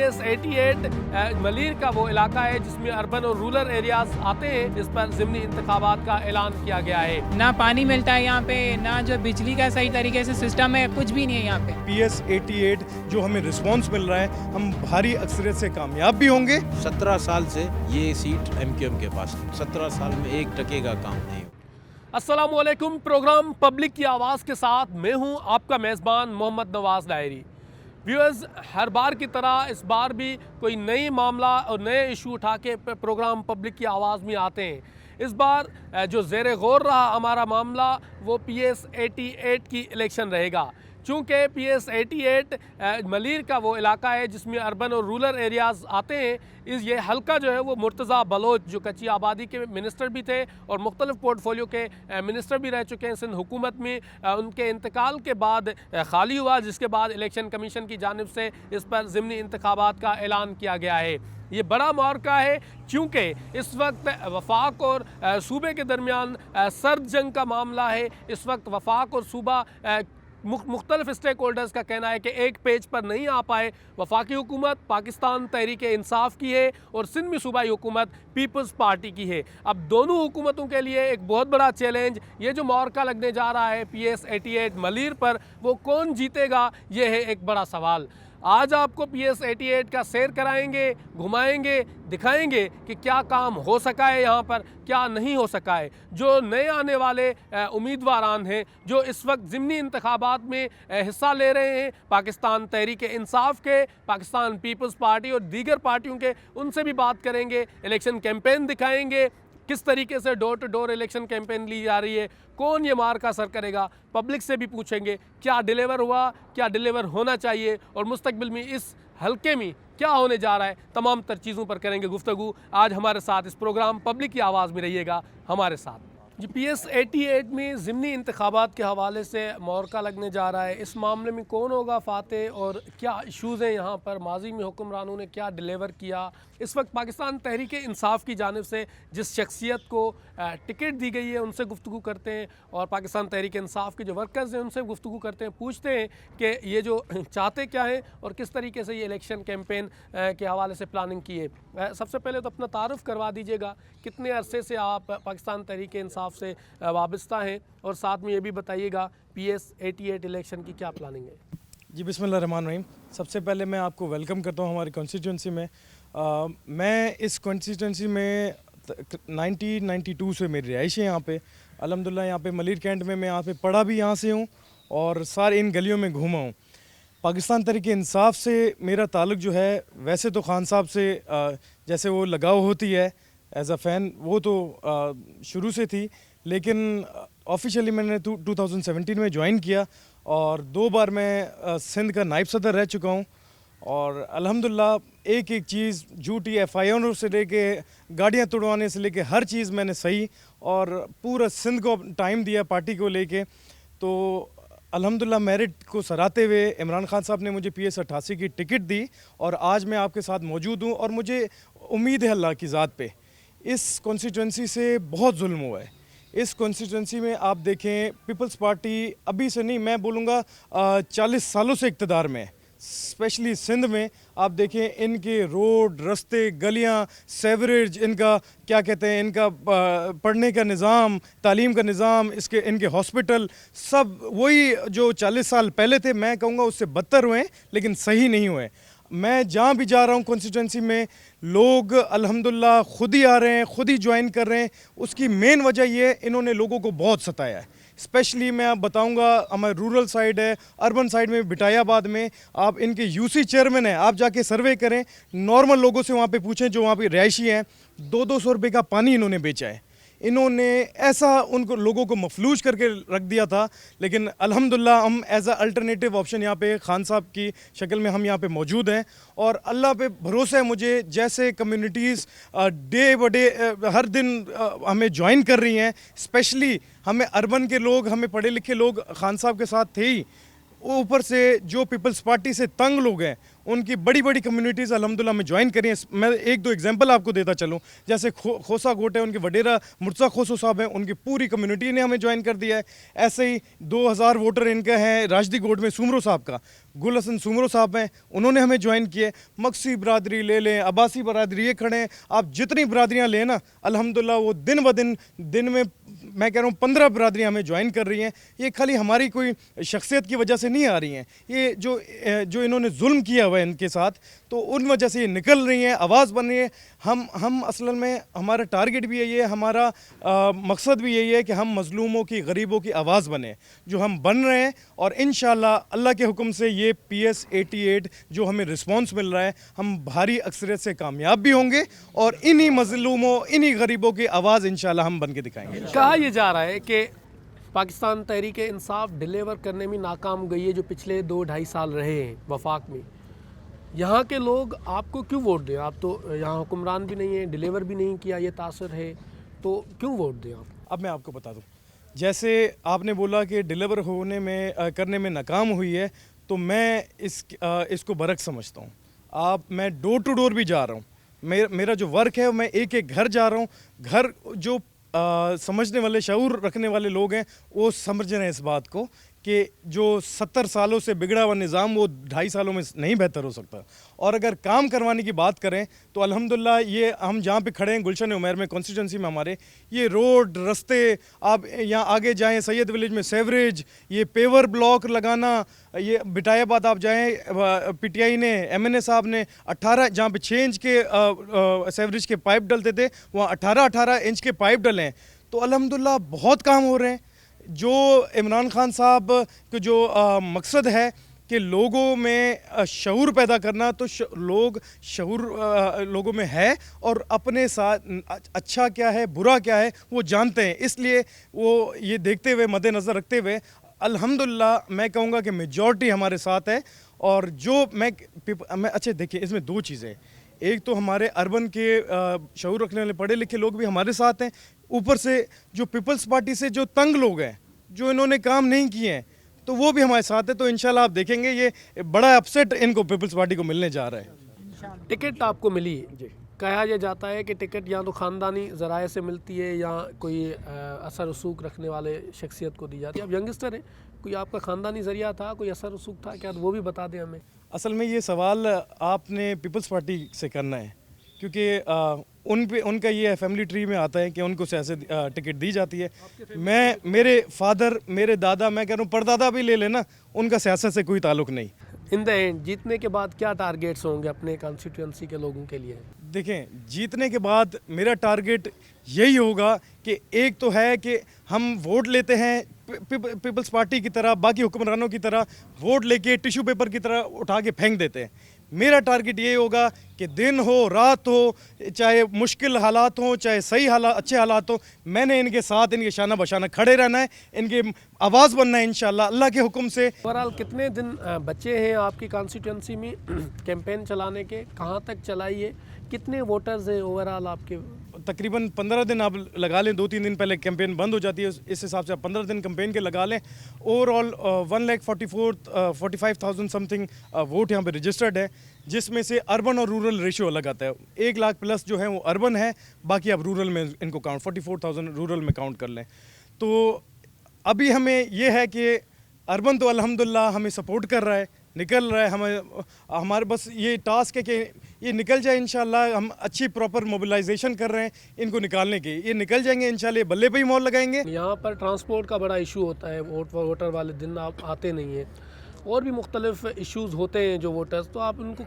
PS88 Malir का वो इलाका है जिसमें अर्बन और रूरल एरियाज आते हैं। इस पर ज़िमनी इंतखाबात का ऐलान किया गया है। ना पानी मिलता है यहाँ पे, ना जो बिजली का सही तरीके से सिस्टम है, कुछ भी नहीं है यहाँ पे। PS88 जो हमें रिस्पांस मिल रहा है, हम भारी अक्सरियत से कामयाब भी होंगे। 17 साल से ये सीट MQM के पास, 17 साल में 1% का काम नहीं। अस्सलामुअलैकुम। प्रोग्राम पब्लिक की आवाज़ के साथ मैं हूं आपका मेज़बान मोहम्मद नवाज़ डायरी। व्यूअर्स, हर बार की तरह इस बार भी कोई नई मामला और नए इशू उठा के प्रोग्राम पब्लिक की आवाज़ में आते हैं। इस बार जो ज़ेर गौर रहा हमारा मामला वो PS88 की इलेक्शन रहेगा। चूँकि PS88 मलीर का वो इलाका है जिसमें अर्बन और रूरल एरियाज़ आते हैं। ये हल्का जो है वो मुर्तज़ा बलोच जो कच्ची आबादी के मिनिस्टर भी थे और मुख्तलिफ पोर्टफोलियो के मिनिस्टर भी रह चुके हैं सिंध हुकूमत में, उनके इंतकाल के बाद खाली हुआ, जिसके बाद इलेक्शन कमीशन की जानिब से इस पर ज़िमनी इंतखाबात का ऐलान किया गया है। ये बड़ा मौका है क्योंकि इस वक्त वफाक और सूबे के दरमियान सर्द जंग का मामला है। इस वक्त वफाक और सूबा मुख्तलिफ स्टेक होल्डर्स का कहना है कि एक पेज पर नहीं आ पाए। वफाकी हुकूमत पाकिस्तान तहरीक इंसाफ की है और सिंध में सूबाई हुकूमत पीपल्स पार्टी की है। अब दोनों हुकूमतों के लिए एक बहुत बड़ा चैलेंज, ये जो मौका लगने जा रहा है PS88 मलीर पर, वो कौन जीतेगा, ये है एक बड़ा सवाल। आज आपको PS88 का सैर कराएंगे, घुमाएंगे, दिखाएंगे कि क्या काम हो सका है यहाँ पर, क्या नहीं हो सका है। जो नए आने वाले उम्मीदवारान हैं जो इस वक्त ज़िमनी इंतखाबात में हिस्सा ले रहे हैं, पाकिस्तान तहरीक इंसाफ के, पाकिस्तान पीपल्स पार्टी और दीगर पार्टियों के, उनसे भी बात करेंगे। इलेक्शन कैंपेन दिखाएंगे, किस तरीके से door to door election campaign ली जा रही है, कौन ये मार का असर करेगा। पब्लिक से भी पूछेंगे क्या डिलीवर हुआ, क्या डिलीवर होना चाहिए और मुस्तकबिल में इस हल्के में क्या होने जा रहा है। तमाम तर चीज़ों पर करेंगे गुफ्तगू। आज हमारे साथ इस प्रोग्राम पब्लिक की आवाज़ में रहिएगा हमारे साथ। जी, PS88 में ज़िमनी इंतखाबात के हवाले से मौका लगने जा रहा है। इस मामले में कौन होगा फातेह और क्या इशूज़ हैं यहाँ पर, माजी में हुक्मरानों ने क्या डिलीवर किया। इस वक्त पाकिस्तान तहरीक इंसाफ की जानिब से जिस शख्सियत को टिकट दी गई है उनसे गुफ्तगू करते हैं और पाकिस्तान तहरीक इंसाफ के जो वर्कर्स हैं उनसे गुफ्तगू करते हैं, पूछते हैं कि ये जो चाहते क्या हैं और किस तरीके से ये इलेक्शन कैंपेन के हवाले से प्लानिंग की है। सबसे पहले तो अपना तारुफ करवा दीजिएगा, कितने अरसे से आप पाकिस्तान तहरीक इंसाफ से वाबस्ता हैं और साथ में ये भी बताइएगा PS88 इलेक्शन की क्या प्लानिंग है। जी, बिस्मिल्लाह रहमान रहीम। सबसे पहले मैं आपको वेलकम करता हूँ हमारी कॉन्स्टिट्यूंसी में। मैं इस कॉन्स्टिट्यूंसी में 1992 से मेरी रिहाइश है यहाँ पे। अल्हम्दुलिल्लाह यहाँ पे मलीर कैंट में मैं यहाँ पे पढ़ा भी यहाँ से हूँ और सारे इन गलियों में घूमा हूँ। पाकिस्तान तहरीक इंसाफ से मेरा ताल्लुक़ जो है, वैसे तो खान साहब से जैसे वो लगाव होती है एज अ फ़ैन, वो तो शुरू से थी, लेकिन ऑफिशियली मैंने 2017 में ज्वाइन किया और 2 बार मैं सिंध का नायब सदर रह चुका हूँ। और अल्हम्दुलिल्लाह एक एक चीज़, झूठी FIR से लेके गाड़ियाँ तोड़वाने से लेके हर चीज़ मैंने सही और पूरा सिंध को टाइम दिया पार्टी को लेके। तो अल्हम्दुलिल्लाह मेरिट को सराहते हुए इमरान खान साहब ने मुझे PS88 की टिकट दी और आज मैं आपके साथ मौजूद हूँ। और मुझे उम्मीद है अल्लाह की ज़ात पे, इस कॉन्स्टिट्यूंसी से बहुत जुल्म हुआ है। इस कॉन्स्टिट्यूंसी में आप देखें, पीपल्स पार्टी अभी से नहीं, मैं बोलूँगा 40 सालों से इक़्तिदार में है। स्पेशली सिंध में आप देखें, इनके रोड, रास्ते, गलियां, सेवरेज, इनका क्या कहते हैं, इनका पढ़ने का निज़ाम, तालीम का निज़ाम, इनके हॉस्पिटल, सब वही जो 40 साल पहले थे, मैं कहूँगा उससे बदतर हुए, लेकिन सही नहीं हुए। मैं जहाँ भी जा रहा हूँ कॉन्स्टिट्यूंसी में, लोग अल्हम्दुलिल्लाह खुद ही आ रहे हैं, खुद ही ज्वाइन कर रहे हैं। उसकी मेन वजह ये है, इन्होंने लोगों को बहुत सताया है। स्पेशली मैं आप बताऊंगा, हमारे रूरल साइड है, अर्बन साइड में बिटायाबाद में, आप इनके UC चेयरमैन हैं, आप जाके सर्वे करें, नॉर्मल लोगों से वहाँ पे पूछें जो वहाँ पे रिहायशी हैं, 200-200 रुपये का पानी इन्होंने बेचा है। इन्होंने ऐसा उनको लोगों को मफलूज करके रख दिया था। लेकिन अल्हम्दुलिल्लाह हम एज अ अल्टरनेटिव ऑप्शन यहाँ पे खान साहब की शक्ल में हम यहाँ पे मौजूद हैं और अल्लाह पे भरोसा है मुझे, जैसे कम्युनिटीज़ डे ब डे हर दिन हमें ज्वाइन कर रही हैं। स्पेशली हमें अर्बन के लोग, हमें पढ़े लिखे लोग खान साहब के साथ थे ही, ऊपर से जो पीपल्स पार्टी से तंग लोग हैं ان کی بڑی بڑی کمیونٹیز الحمدللہ میں جوائن کری ہیں. میں ایک دو ایگزامپل آپ کو دیتا چلوں, جیسے خوسا گوٹ ہے, ان کے وڈیرا مرزا خوسو صاحب ہیں, ان کی پوری کمیونٹی نے ہمیں جوائن کر دیا ہے. ایسے ہی 2000 ووٹر ان کا ہے راشدی گوٹ میں سومرو صاحب کا, گل حسن سومرو صاحب ہیں, انہوں نے ہمیں جوائن کیے. مکسی برادری لے لیں, عباسی برادری, یہ کھڑے ہیں, آپ جتنی برادریاں لیں نا الحمدللہ وہ دن بہ دن میں میں کہہ رہا ہوں 15 برادریاں ہمیں جوائن کر رہی ہیں. یہ خالی ہماری کوئی شخصیت کی وجہ سے نہیں آ رہی ہیں, یہ جو انہوں نے ظلم کیا ہوا ہے ان کے ساتھ, تو ان وجہ سے یہ نکل رہی ہیں, آواز بن رہی ہے. ہم اصل میں ہمارا ٹارگٹ بھی یہی ہے, ہمارا مقصد بھی یہی ہے کہ ہم مظلوموں کی, غریبوں کی آواز بنیں, جو ہم بن رہے ہیں. اور انشاءاللہ اللہ کے حکم سے یہ PS88 جو ہمیں رسپانس مل رہا ہے, ہم بھاری اکثریت سے کامیاب بھی ہوں گے, اور انہی مظلوموں, انہی غریبوں کی آواز انشاءاللہ ہم بن کے دکھائیں گے. کہا یہ جا رہا ہے کہ پاکستان تحریک انصاف ڈیلیور کرنے میں ناکام گئی ہے, جو پچھلے 2-2.5 سال رہے ہیں وفاق میں. یہاں کے لوگ آپ کو کیوں ووٹ دیں؟ آپ تو یہاں حکمران بھی نہیں ہیں, ڈیلیور بھی نہیں کیا, یہ تاثر ہے, تو کیوں ووٹ دیں آپ؟ اب میں آپ کو بتا دوں, جیسے آپ نے بولا کہ ڈیلیور کرنے میں ناکام ہوئی ہے, تو میں اس کو برعکس سمجھتا ہوں. میں ڈور ٹو ڈور بھی جا رہا ہوں, میرا جو ورک ہے میں ایک ایک گھر جا رہا ہوں. گھر جو سمجھنے والے, شعور رکھنے والے لوگ ہیں, وہ سمجھ رہے ہیں اس بات کو کہ جو 70 سالوں سے بگڑا ہوا نظام وہ 2.5 سالوں میں نہیں بہتر ہو سکتا. اور اگر کام کروانے کی بات کریں تو الحمدللہ یہ ہم جہاں پہ کھڑے ہیں گلشن عمیر میں کنسٹیٹوئنسی میں, ہمارے یہ روڈ رستے, آپ یہاں آگے جائیں سید ولیج میں سیوریج, یہ پیور بلاک لگانا, یہ بٹائی آباد آپ جائیں PTI نے, MNA صاحب نے 18 جہاں پہ 6 انچ کے سیوریج کے پائپ ڈلتے تھے وہاں 18 انچ کے پائپ ڈلے ہیں. تو الحمدللہ بہت کام ہو رہے ہیں. جو عمران خان صاحب کا جو مقصد ہے کہ لوگوں میں شعور پیدا کرنا, تو شعور لوگوں میں ہے, اور اپنے ساتھ اچھا کیا ہے برا کیا ہے وہ جانتے ہیں. اس لیے وہ یہ دیکھتے ہوئے, مد نظر رکھتے ہوئے الحمدللہ میں کہوں گا کہ میجورٹی ہمارے ساتھ ہے. اور جو میں اچھا دیکھیں, اس میں 2 چیزیں, ایک تو ہمارے اربن کے شعور رکھنے والے پڑھے لکھے لوگ بھی ہمارے ساتھ ہیں, اوپر سے جو پیپلز پارٹی سے جو تنگ لوگ ہیں, جو انہوں نے کام نہیں کیے ہیں, تو وہ بھی ہمارے ساتھ ہیں. تو انشاءاللہ آپ دیکھیں گے یہ بڑا اپسیٹ ان کو پیپلز پارٹی کو ملنے جا رہا ہے. ٹکٹ آپ کو ملی, کہا یہ جاتا ہے کہ ٹکٹ یا تو خاندانی ذرائع سے ملتی ہے یا کوئی اثر رسوخ رکھنے والے شخصیت کو دی جاتی ہے. آپ ینگسٹر ہیں, کوئی آپ کا خاندانی ذریعہ تھا, کوئی اثر رسوخ تھا کیا, وہ بھی بتا دیں ہمیں. اصل میں یہ سوال آپ نے پیپلز پارٹی سے کرنا ہے, کیونکہ ان کا یہ فیملی ٹری میں آتا ہے کہ ان کو سیاست ٹکٹ دی جاتی ہے. میرے فادر, میرے دادا, میں کہہ رہا ہوں پردادا بھی لے لینا, ان کا سیاست سے کوئی تعلق نہیں. ان دا اینڈ جیتنے کے بعد کیا ٹارگیٹس ہوں گے اپنے کانسٹیٹوئنسی کے لوگوں کے لیے؟ دیکھیں, جیتنے کے بعد میرا ٹارگٹ یہی ہوگا کہ ایک تو ہے کہ ہم ووٹ لیتے ہیں پیپلز پارٹی کی طرح, باقی حکمرانوں کی طرح ووٹ لے کے ٹیشو پیپر کی طرح اٹھا کے پھینک دیتے ہیں. میرا ٹارگٹ یہ ہوگا کہ دن ہو رات ہو, چاہے مشکل حالات ہوں چاہے صحیح حالات, اچھے حالات ہوں, میں نے ان کے ساتھ, ان کے شانہ بشانہ کھڑے رہنا ہے, ان کے آواز بننا ہے انشاءاللہ اللہ کے حکم سے. اوورآل کتنے دن بچے ہیں آپ کی کانسٹیٹوئنسی میں کیمپین چلانے کے, کہاں تک چلائیے, کتنے ووٹرز ہیں اوورآل آپ کے؟ تقریباً 15 دن آپ لگا لیں, 2-3 دن پہلے کیمپین بند ہو جاتی ہے, اس حساب سے آپ 15 دن کیمپین کے لگا لیں. Over all 1,45,000 some thing vote یہاں پہ رجسٹرڈ ہے, جس میں سے اربن اور رورل ریشو الگ آتا ہے. 1 لاکھ پلس جو ہے وہ اربن ہے, باقی آپ رورل میں ان کو کاؤنٹ 44,000 رورل میں کاؤنٹ کر لیں. تو ابھی ہمیں یہ ہے کہ اربن تو الحمدللہ ہمیں سپورٹ کر رہا ہے, نکل رہا ہے, ہمارے بس یہ ٹاسک ہے کہ یہ نکل جائے انشاءاللہ. ہم اچھی پراپر موبلائزیشن کر رہے ہیں ان کو نکالنے کی, یہ نکل جائیں گے انشاءاللہ, یہ بلے پہ ہی مور لگائیں گے. یہاں پر ٹرانسپورٹ کا بڑا ایشو ہوتا ہے, ووٹر والے دن آپ آتے نہیں ہیں, اور بھی مختلف ایشوز ہوتے ہیں جو ووٹرز, تو آپ ان کو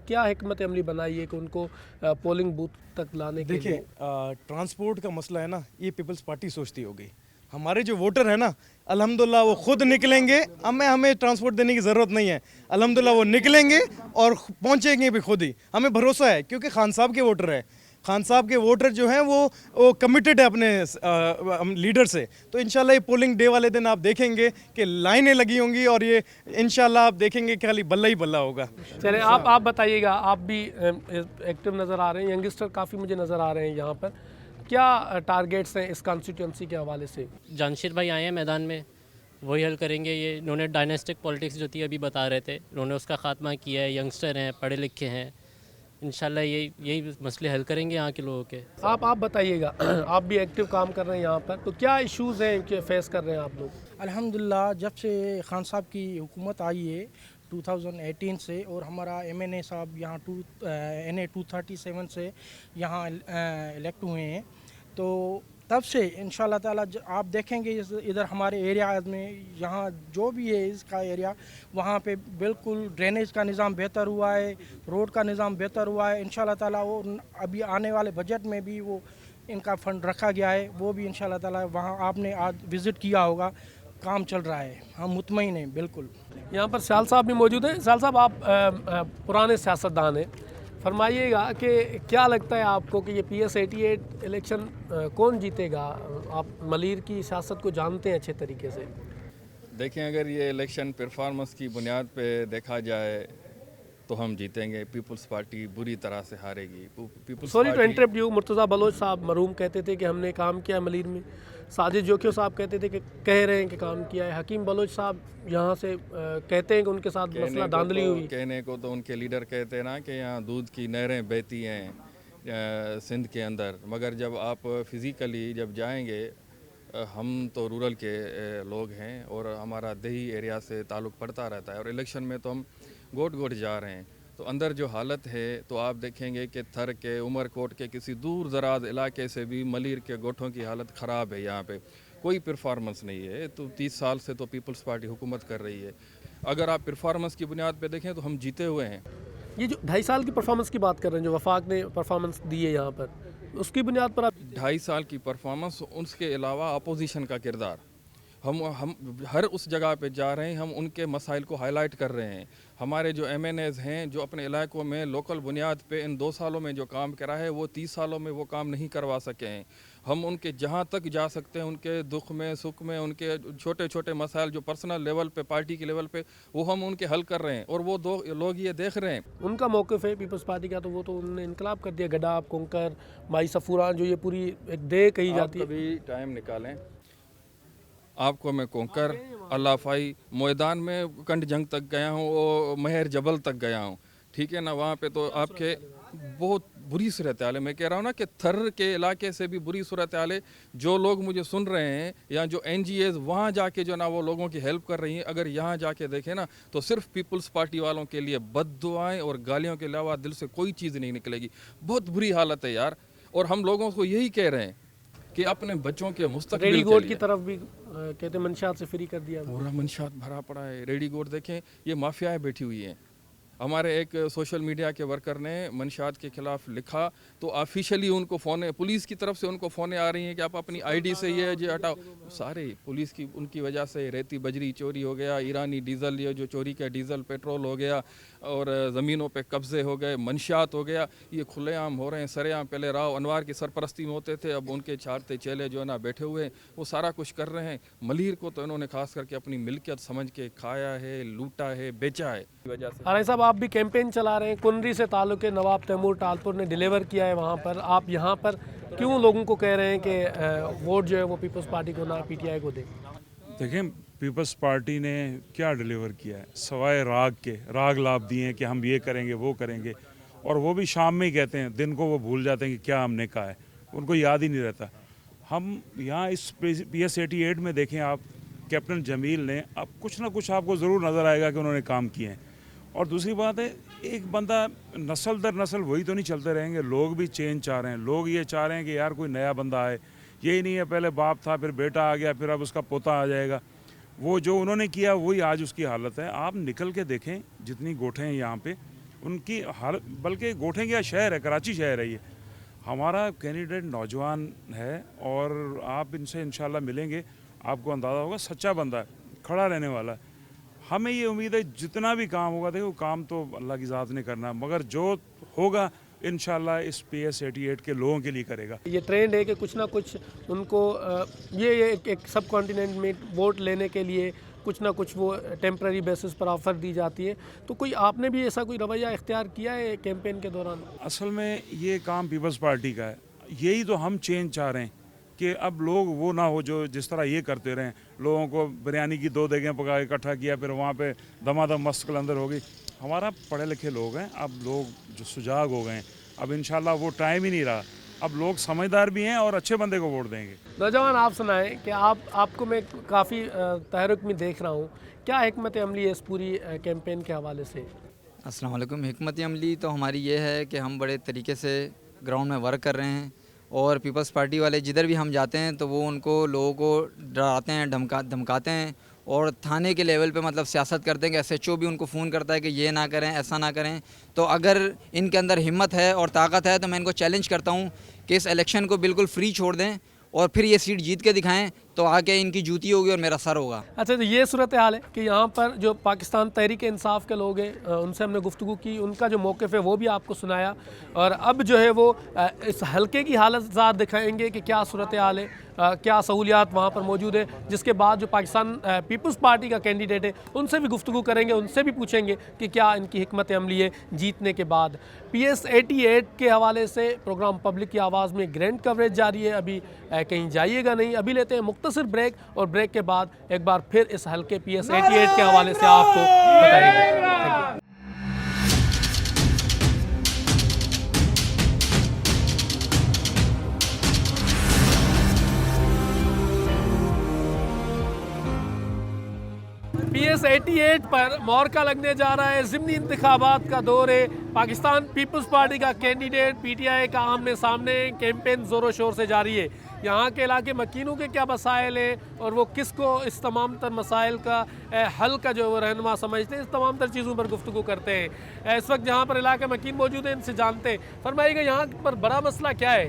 کیا حکمت عملی بنائیے کہ ان کو پولنگ بوتھ تک لانے کے لیے؟ دیکھیں, ٹرانسپورٹ کا مسئلہ ہے نا, یہ پیپلز پارٹی سوچتی ہوگی. ہمارے جو ووٹر ہیں نا الحمدللہ وہ خود نکلیں گے, ہمیں ٹرانسپورٹ دینے کی ضرورت نہیں ہے. الحمدللہ وہ نکلیں گے اور پہنچیں گے بھی خود ہی, ہمیں بھروسہ ہے, کیونکہ خان صاحب کے ووٹر ہیں. خان صاحب کے ووٹر جو ہیں وہ کمیٹڈ ہے اپنے لیڈر سے. تو انشاءاللہ یہ پولنگ ڈے والے دن آپ دیکھیں گے کہ لائنیں لگی ہوں گی, اور یہ انشاءاللہ آپ دیکھیں گے کہ خالی بلہ ہی بلہ ہوگا. چلیں آپ بتائیے گا, آپ بھی ایکٹیو نظر آ رہے ہیں, ینگسٹر کافی مجھے نظر آ رہے ہیں یہاں پر, کیا ٹارگیٹس ہیں اس کانسٹیٹوئنسی کے حوالے سے؟ جانشیر بھائی آئے ہیں میدان میں, وہی حل کریں گے. یہ انہوں نے ڈائناسٹک پالیٹکس جو تھی ابھی بتا رہے تھے, انہوں نے اس کا خاتمہ کیا ہے. ینگسٹر ہیں, پڑھے لکھے ہیں, انشاءاللہ یہی مسئلے حل کریں گے یہاں کے لوگوں کے. آپ بتائیے گا, آپ بھی ایکٹیو کام کر رہے ہیں یہاں پر, تو کیا ایشوز ہیں کہ فیس کر رہے ہیں آپ لوگ؟ الحمدللہ جب سے خان صاحب کی حکومت آئی ہے 2018 سے, اور ہمارا MNA صاحب یہاں NA 237 سے یہاں الیکٹ ہوئے ہیں, تو تب سے انشاءاللہ تعالیٰ آپ دیکھیں گے ادھر ہمارے ایریا میں یہاں جو بھی ہے اس کا ایریا, وہاں پہ بالکل ڈرینیج کا نظام بہتر ہوا ہے, روڈ کا نظام بہتر ہوا ہے انشاءاللہ تعالیٰ. وہ ابھی آنے والے بجٹ میں بھی وہ ان کا فنڈ رکھا گیا ہے, وہ بھی انشاءاللہ تعالیٰ وہاں آپ نے آج وزٹ کیا ہوگا, کام چل رہا ہے, ہم مطمئن ہیں بالکل. یہاں پر سیال صاحب بھی موجود ہیں. سیال صاحب, آپ پرانے سیاستدان ہیں, فرمائیے گا کہ کیا لگتا ہے آپ کو کہ یہ PS88 الیکشن کون جیتے گا؟ آپ ملیر کی سیاست کو جانتے ہیں اچھے طریقے سے. دیکھیں, اگر یہ الیکشن پرفارمنس کی بنیاد پہ دیکھا جائے تو ہم جیتیں گے. پیپلز پارٹی بری طرح سے ہارے گی. Sorry to interrupt you, Murtaza Baloch sahib مرحوم کہتے تھے کہ ہم نے کام کیا ملیر میں. ساجد جوکیو صاحب کہتے تھے کہ کہہ رہے ہیں کہ کام کیا ہے. حکیم بلوچ صاحب یہاں سے کہتے ہیں کہ ان کے ساتھ مسئلہ دھاندلی ہوئی. کہنے کو تو ان کے لیڈر کہتے ہیں نا کہ یہاں دودھ کی نہریں بہتی ہیں سندھ کے اندر, مگر جب آپ فزیکلی جب جائیں گے, ہم تو رورل کے لوگ ہیں اور ہمارا دیہی ایریا سے تعلق پڑتا رہتا ہے, اور الیکشن میں تو ہم گوٹ جا رہے ہیں. تو اندر جو حالت ہے تو آپ دیکھیں گے کہ تھر کے, عمر کوٹ کے کسی دور دراز علاقے سے بھی ملیر کے گوٹھوں کی حالت خراب ہے. یہاں پہ کوئی پرفارمنس نہیں ہے. تو 30 سال سے تو پیپلز پارٹی حکومت کر رہی ہے. اگر آپ پرفارمنس کی بنیاد پہ دیکھیں تو ہم جیتے ہوئے ہیں. یہ جو 2.5 سال کی پرفارمنس کی بات کر رہے ہیں, جو وفاق نے پرفارمنس دی ہے یہاں پر, اس کی بنیاد پر آپ 2.5 سال کی پرفارمنس, اس کے علاوہ اپوزیشن کا کردار, ہم ہر اس جگہ پہ جا رہے ہیں, ہم ان کے مسائل کو ہائی لائٹ کر رہے ہیں. ہمارے جو MNAs ہیں جو اپنے علاقوں میں لوکل بنیاد پہ ان 2 سالوں میں جو کام کرا ہے وہ 30 سالوں میں وہ کام نہیں کروا سکے ہیں. ہم ان کے جہاں تک جا سکتے ہیں, ان کے دکھ میں سکھ میں, ان کے چھوٹے چھوٹے مسائل جو پرسنل لیول پہ پارٹی کے لیول پہ, وہ ہم ان کے حل کر رہے ہیں, اور وہ لوگ یہ دیکھ رہے ہیں. ان کا موقف ہے پیپلز پارٹی کا, تو وہ تو انہوں نے انقلاب کر دیا. گڈاب, کنکر, مائی صفوران, جو یہ پوری ایک دے کہی جاتی ہے. آپ کبھی ٹائم نکالیں, آپ کو میں کنکر, اللہ فائی میدان میں کنڈ جنگ تک گیا ہوں, وہ مہر جبل تک گیا ہوں, ٹھیک ہے نا. وہاں پہ تو آپ کے بہت بری صورتحال ہے. میں کہہ رہا ہوں نا کہ تھر کے علاقے سے بھی بری صورتحال ہے. جو لوگ مجھے سن رہے ہیں یا جو NGOs وہاں جا کے جو نا وہ لوگوں کی ہیلپ کر رہی ہیں, اگر یہاں جا کے دیکھیں نا تو صرف پیپلز پارٹی والوں کے لیے بد دعائیں اور گالیوں کے علاوہ دل سے کوئی چیز نہیں نکلے گی. بہت بری حالت ہے یار, اور ہم لوگوں کو یہی کہہ رہے ہیں کہ اپنے بچوں کے مستقبل ریڈی کے گوٹ لیے. کی طرف بھی کہتے ہیں منشیات سے فری کر دیا. پورا منشیات بھرا پڑا ہے. ریڈی گوٹ دیکھیں, یہ مافیائیں بیٹھی ہوئی ہیں. ہمارے ایک سوشل میڈیا کے ورکر نے منشیات کے خلاف لکھا تو آفیشلی ان کو فون, پولیس کی طرف سے ان کو فونیں آ رہی ہیں کہ آپ اپنی ID سے یہ جو ہٹاؤ. سارے پولیس کی ان کی وجہ سے ریتی بجری چوری ہو گیا, ایرانی ڈیزل, یہ جو چوری کا ڈیزل پیٹرول ہو گیا, اور زمینوں پہ قبضے ہو گئے, منشیات ہو گیا. یہ کھلے عام ہو رہے ہیں, سرے عام. پہلے راؤ انوار کی سرپرستی میں ہوتے تھے, اب ان کے چھاڑتے چیلے جو ہے نا بیٹھے ہوئے ہیں, وہ سارا کچھ کر رہے ہیں. ملیر کو تو انہوں نے خاص کر کے اپنی ملکیت سمجھ کے کھایا ہے, لوٹا ہے, بیچا ہے. وجہ سے آرائے صاحب, آپ بھی کیمپین چلا رہے ہیں. کنری سے تعلق ہے, نواب تیمور ٹالپور نے ڈیلیور کیا ہے وہاں پر. آپ یہاں پر کیوں لوگوں کو کہہ رہے ہیں کہ ووٹ جو ہے وہ پیپلز پارٹی کو نہ PTI کو دیں؟ دیکھیں, پیپلز پارٹی نے کیا ڈیلیور کیا ہے سوائے راگ کے. راگ لاب دیے ہیں کہ ہم یہ کریں گے وہ کریں گے, اور وہ بھی شام میں ہی کہتے ہیں, دن کو وہ بھول جاتے ہیں کہ کیا ہم نے کہا ہے, ان کو یاد ہی نہیں رہتا. ہم یہاں اس PS88 میں دیکھیں آپ, کیپٹن جمیل نے, اب کچھ نہ کچھ آپ کو ضرور نظر آئے گا کہ انہوں نے کام کیے ہیں. اور دوسری بات ہے, ایک بندہ نسل در نسل وہی تو نہیں چلتے رہیں گے. لوگ بھی چینج چاہ رہے ہیں. لوگ یہ چاہ رہے ہیں کہ یار کوئی نیا بندہ آئے. یہی نہیں ہے پہلے باپ تھا, پھر بیٹا آ گیا, پھر اب اس کا پوتا آ جائے گا. وہ جو انہوں نے کیا وہی آج اس کی حالت ہے. آپ نکل کے دیکھیں جتنی گوٹھیں ہیں یہاں پہ, ان کی حالت, بلکہ گوٹھیں کیا شہر ہے, کراچی شہر ہے یہ. ہمارا کینڈیڈیٹ نوجوان ہے, اور آپ ان سے انشاءاللہ ملیں گے, آپ کو اندازہ ہوگا سچا بندہ ہے, کھڑا رہنے والا ہے. ہمیں یہ امید ہے جتنا بھی کام ہوگا, دیکھو کام تو اللہ کی ذات نے کرنا, مگر جو ہوگا انشاءاللہ اس PS88 کے لوگوں کے لیے کرے گا. یہ ٹرینڈ ہے کہ کچھ نہ کچھ ان کو یہ ایک سب کانٹیننٹ میں ووٹ لینے کے لیے کچھ نہ کچھ وہ ٹیمپرری بیسس پر آفر دی جاتی ہے. تو کوئی آپ نے بھی ایسا کوئی رویہ اختیار کیا ہے کیمپین کے دوران؟ اصل میں یہ کام پیپلز پارٹی کا ہے, یہی تو ہم چینج چاہ رہے ہیں कि अब लोग वो ना हो जो जिस तरह ये करते रहें, लोगों को बिरयानी की 2 देगें पका के इकट्ठा किया, फिर वहाँ पे दमादम मस्त कलंदर हो गई। हमारा पढ़े लिखे लोग हैं, अब लोग जो सुजाग हो गए हैं, अब इंशाल्लाह वो टाइम ही नहीं रहा, अब लोग समझदार भी हैं और अच्छे बंदे को वोट देंगे। नौजवान आप सुनाएं कि आपको मैं काफ़ी तहरुक में देख रहा हूँ, क्या हिकमत अमली है इस पूरी कैंपेन के हवाले से? अस्सलाम वालेकुम। हिकमत अमली तो हमारी ये है कि हम बड़े तरीके से ग्राउंड में वर्क कर रहे हैं और पीपल्स पार्टी वाले जिधर भी हम जाते हैं तो वो उनको लोगों को डराते हैं, धमकाते हैं और थाने के लेवल पे मतलब सियासत करते हैं कि SHO भी उनको फ़ोन करता है कि ये ना करें, ऐसा ना करें। तो अगर इनके अंदर हिम्मत है और ताकत है तो मैं इनको चैलेंज करता हूँ कि इस इलेक्शन को बिल्कुल फ्री छोड़ दें और फिर ये सीट जीत के दिखाएं, तो आगे इनकी जूती होगी और मेरा सर होगा। अच्छा, तो ये सूरत हाल है कि यहाँ पर जो पाकिस्तान तहरीक इंसाफ के लोग हैं, उनसे हमने गुफ्तगू की, उनका जो मौक़िफ़ है वो भी आपको सुनाया, और अब जो है वो इस हलके की हालत ज़ात दिखाएंगे कि क्या सूरत हाल है, क्या सहूलियात वहाँ पर मौजूद है। जिसके बाद जो पाकिस्तान पीपल्स पार्टी का कैंडिडेट है उनसे भी गुफ्तगू करेंगे, उनसे भी पूछेंगे कि क्या इनकी हिकमत अमली है जीतने के बाद। PS 88 के हवाले से प्रोग्राम पब्लिक की आवाज़ में ग्रैंड कवरेज जारी है, अभी कहीं जाइएगा नहीं। अभी लेते हैं मुख्तसर ब्रेक और ब्रेक के बाद एक बार फिर इस हल्के PS 88 के हवाले से आपको बताएंगे। PS 88 पर मोरका लगने जा रहा है। ज़िमनी इंतखाबात का दौर है। पाकिस्तान पीपल्स पार्टी का कैंडिडेट PTI का आमने सामने कैंपेन ज़ोरों शोर से जारी है। यहाँ के इलाके मकीनों के क्या मसाइल हैं और वो किसको इस तमाम तर मसाइल का हल का जो रहनुमा समझते हैं, इस तमाम तर चीज़ों पर गुफ्तगू करते हैं। इस वक्त जहाँ पर इलाके मकीन मौजूद हैं, इनसे जानते हैं। फरमाइएगा यहाँ पर बड़ा मसला क्या है?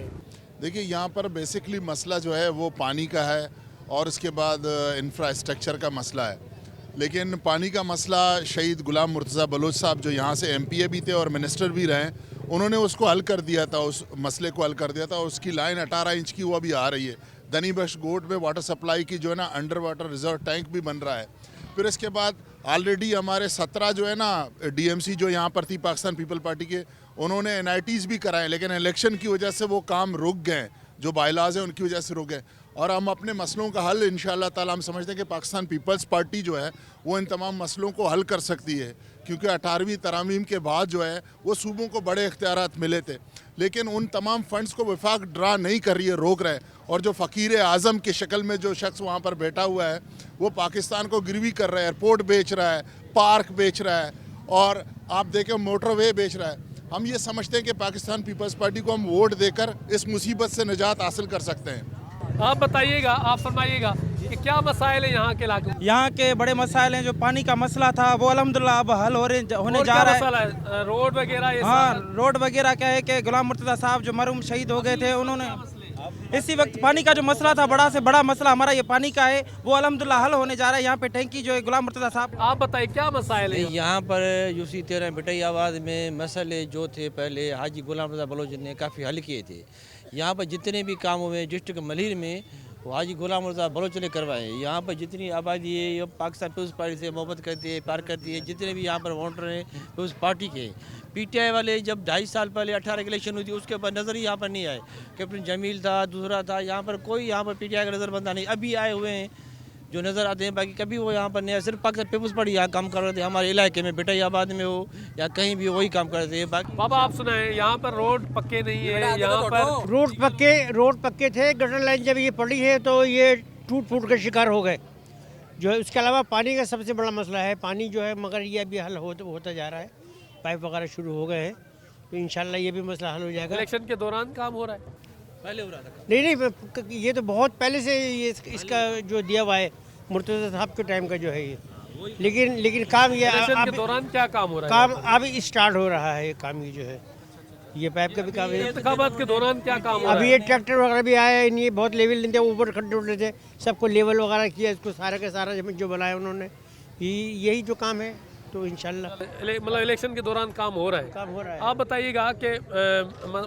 देखिए, यहाँ पर बेसिकली मसला जो है वो पानी का है और उसके बाद इंफ्रास्ट्रक्चर का मसला है। लेकिन पानी का मसला शहीद गुलाम मुर्तज़ा बलोच साहब जो यहाँ से MPA भी थे और मिनिस्टर भी रहे, उन्होंने उसको हल कर दिया था, उस मसले को हल कर दिया था। उसकी लाइन 18 इंच की वो अभी आ रही है। दनी बख्श गोट में वाटर सप्लाई की जो है ना अंडर वाटर रिजर्व टैंक भी बन रहा है। फिर इसके बाद ऑलरेडी हमारे 17 जो है ना DMC जो यहाँ पर थी पाकिस्तान पीपल पार्टी के, उन्होंने NITs भी कराए, लेकिन इलेक्शन की वजह से वो काम रुक गए, जो बायलाज हैं उनकी वजह से रुक गए। और हम अपने मसलों का हल इंशाअल्लाह ताला हम समझते हैं कि पाकिस्तान पीपल्स पार्टी जो है वो इन तमाम मसलों को हल कर सकती है, क्योंकि 18वीं तरामीम के बाद जो है वो सूबों को बड़े इख्तियारात मिले थे, लेकिन उन तमाम फंड्स को वफाक ड्रा नहीं कर रही है, रोक रहे हैं। और जो फ़कीर आज़म की शक्ल में जो शख्स वहाँ पर बैठा हुआ है वो पाकिस्तान को गिरवी कर रहा है, एयरपोर्ट बेच रहा है, पार्क बेच रहा है और आप देखें मोटरवे बेच रहा है। हम ये समझते हैं कि पाकिस्तान पीपल्स पार्टी को हम वोट देकर इस मुसीबत से निजात हासिल कर सकते हैं। आप बताइएगा, आप फरमाइएगा कि क्या मसाइल है यहाँ के इलाके में? यहाँ के बड़े मसाइल हैं। जो पानी का मसला था वो अल्हम्दुलिल्लाह अब हल होने जा रहा है। रोड वगैरह ये हाँ, रोड वगैरह क्या है कि गुलाम मुर्तज़ा साहब जो मरहूम शहीद हो गए थे, उन्होंने इसी वक्त पानी का जो मसला था, बड़ा से बड़ा मसला हमारा ये पानी का है, वो अल्हम्दुलिल्लाह हल होने जा रहा है। यहाँ पे टैंकी जो है गुलाम मुर्तज़ा साहब। आप बताइए क्या मसाइल है यहाँ पर? UC 13 बिटई आबाद में मसले जो थे पहले हाजी गुलाम मुर्तज़ा बलोच ने काफ़ी हल किए थे। यहाँ पर जितने भी काम हुए डिस्ट्रिक्ट मलिर में वो हाजी गुलाम मुर्तज़ा बलोच ने करवाए। यहाँ पर जितनी आबादी है ये पाकिस्तान पीपल्स पार्टी से मोहब्बत करती है, प्यार करती है। जितने भी यहाँ पर वोटर हैं पीपल्स पार्टी के, PTI वाले जब 2.5 साल पहले 18 की इलेक्शन हुई थी उसके बाद नज़र ही यहाँ पर नहीं आए। कैप्टन जमील था, दूसरा था, यहाँ पर कोई यहाँ पर PTI का नज़र बंदा नहीं। अभी आए हुए हैं जो नज़र आते हैं, बाकी कभी वो यहाँ पर नहीं आए। सिर्फ पाकिस्तान पीपल्स पार्टी यहाँ काम कर रहे थे, हमारे इलाके में बिटई आबाद में हो या कहीं भी वही काम कर रहे थे। बाकी बाबा आप सुनाए, यहाँ पर रोड पक्के नहीं है, यहाँ पर रोड पक्के थे। गटर लाइन जब ये पड़ी है तो ये टूट फूट के शिकार हो गए जो है। उसके अलावा पानी का सबसे बड़ा मसला है, पानी जो है, मगर ये अभी हल होता जा रहा है, पाइप वगैरह शुरू हो गए हैं, तो इंशाल्लाह ये भी मसला हल हो जाएगा। इलेक्शन के दौरान काम हो रहा है, पहले हो रहा था? नहीं, ये तो बहुत पहले से ये इसका जो दिया हुआ है मुर्तज़ा साहब के टाइम का जो है ये, लेकिन काम ये इलेक्शन के दौरान क्या काम हो रहा है? काम अभी स्टार्ट हो रहा है, काम ये जो है, ये पाइप का भी काम है। इंतखाबात के दौरान क्या काम हो रहा है? अभी ये ट्रैक्टर वगैरह भी आया है, ये बहुत लेवल नहीं थे, ऊपर खड्डे उठे थे, सबको लेवल वगैरह किया, इसको सारा का सारा जो बनाया उन्होंने, यही जो काम है। तो इंशाल्लाह मतलब इलेक्शन के दौरान काम हो रहा है। आप बताइएगा कि